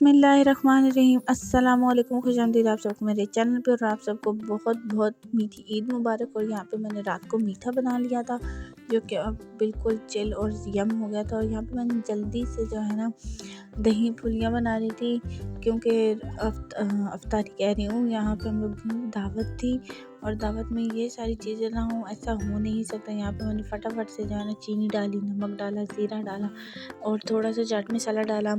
बिस्मिल्लाहिर्रहमानिर्रहीम। अस्सलामुअलैकुम, खुशामदीद आप सबको मेरे चैनल पे। और आप सबको बहुत बहुत मीठी ईद मुबारक। और यहाँ पे मैंने रात को मीठा बना लिया था जो कि अब बिल्कुल चिल और यम हो गया था। और यहाँ पे मैंने जल्दी से जो है ना दही फुलियाँ बना रही थी क्योंकि अफ्तारी कह रही हूँ। यहाँ पे हम लोग की दावत थी और दावत में ये सारी चीज़ें ना हो ऐसा हो नहीं सकता। यहाँ पे मैंने फटाफट से जो है ना चीनी डाली, नमक डाला, ज़ीरा डाला और थोड़ा सा चाट मसाला डाला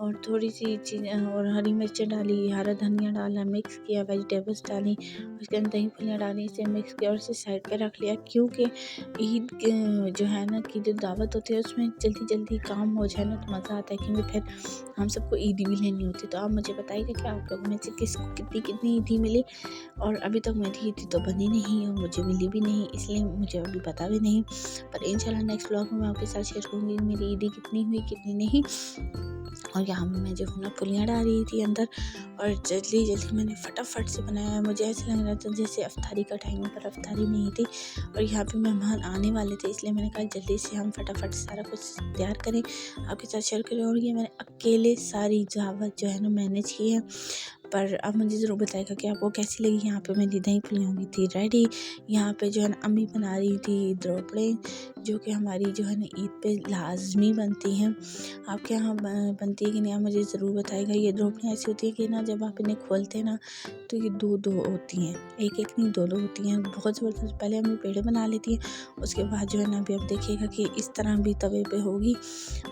और थोड़ी सी चीज़ और हरी मिर्चें डाली, हरा धनिया डाला, मिक्स किया, वेजिटेबल्स डाली, उसके अंदर दही फुलियाँ डाली, इसे मिक्स किया और इसे साइड पे रख लिया क्योंकि ईद जो है ना की जो दावत होती है उसमें जल्दी जल्दी काम हो जाए ना तो मज़ा आता है, क्योंकि फिर हम सबको ईदी भी लेनी होती। तो आप मुझे बताइएगा कि आप लोगों में से किसको कितनी कितनी ईदी मिली। और अभी तक मेरी ईदी तो बनी नहीं और मुझे मिली भी नहीं, इसलिए मुझे अभी पता भी नहीं, पर इंशाल्लाह नेक्स्ट ब्लॉग में मैं आपके साथ शेयर करूँगी मेरी ईदी कितनी हुई कितनी नहीं। और यहाँ मैं जो है ना फुलियाँ डाल रही थी अंदर और जल्दी जल्दी मैंने फटाफट से बनाया। मुझे ऐसा लग रहा था जैसे अफ्तारी का टाइम पर अफ्तारी नहीं थी और यहाँ पे मेहमान आने वाले थे, इसलिए मैंने कहा जल्दी से हम फटाफट से सारा कुछ तैयार करें, आपके साथ शेयर करें। और ये मैंने अकेले सारी दावत जो है ना मैनेज की है। पर आप मुझे ज़रूर बताइएगा कि आपको कैसी लगी। यहाँ पे मेरी दही फुलियाँ हो गई थी रेडी। यहाँ पे जो है ना अम्मी बना रही थी द्रोपड़े, जो कि हमारी जो है ना ईद पे लाजमी बनती हैं। आपके यहाँ बनती है कि नहीं आप मुझे ज़रूर बताइएगा। ये द्रोपड़ियाँ ऐसी होती है कि ना जब आप इन्हें खोलते हैं ना तो ये दो दो होती हैं, एक एक नहीं दो दो होती हैं, बहुत ज़बरदस्त। पहले हम पेड़े बना लेती हैं, उसके बाद जो है ना अभी आप देखिएगा कि इस तरह भी तवे पे होगी।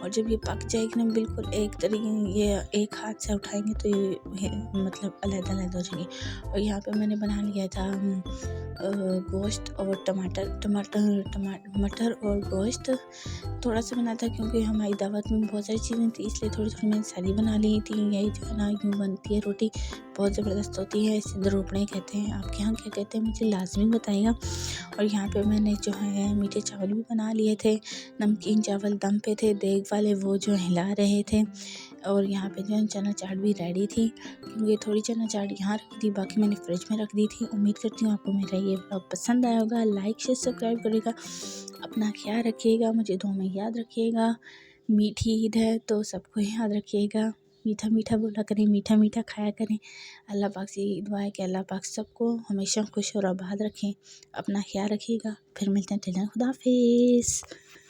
और जब ये पक जाएगी ना बिल्कुल एक तरीके, ये एक हाथ से उठाएंगे तो ये मतलब अलग अलग हो जाएंगी। और यहाँ पे मैंने बना लिया था गोश्त और मटर और गोश्त थोड़ा सा बना था क्योंकि हमारी दावत में बहुत सारी चीज़ें थी, इसलिए थोड़ी थोड़ी मैंने सारी बना ली थी। यही जो है ना यूँ बनती है रोटी, बहुत ज़बरदस्त होती है, इसे द्रोपड़े कहते हैं। आपके यहाँ क्या कहते हैं मुझे लाजमी बताइएगा। और यहाँ पे मैंने जो है मीठे चावल भी बना लिए थे, नमकीन चावल दम पे थे देग वाले, वो जो हिला रहे थे। और यहाँ पे जो है चना चाट भी रेडी थी क्योंकि थोड़ी चना चाट यहाँ रखी थी, बाकी मैंने फ्रिज में रख दी थी। उम्मीद करती हूँ आपको मेरा ये ब्लॉग पसंद आया होगा। लाइक शेयर सब्सक्राइब करेगा, अपना ख्याल रखिएगा, मुझे दुआ में याद रखिएगा। मीठी ईद है तो सबको याद रखिएगा, मीठा मीठा बोला करें, मीठा मीठा खाया करें। अल्लाह पाक से यही दुआ है कि अल्लाह पाक सबको हमेशा खुश और आबाद रखें। अपना ख्याल रखिएगा, फिर मिलते हैं। खुदा हाफिज़।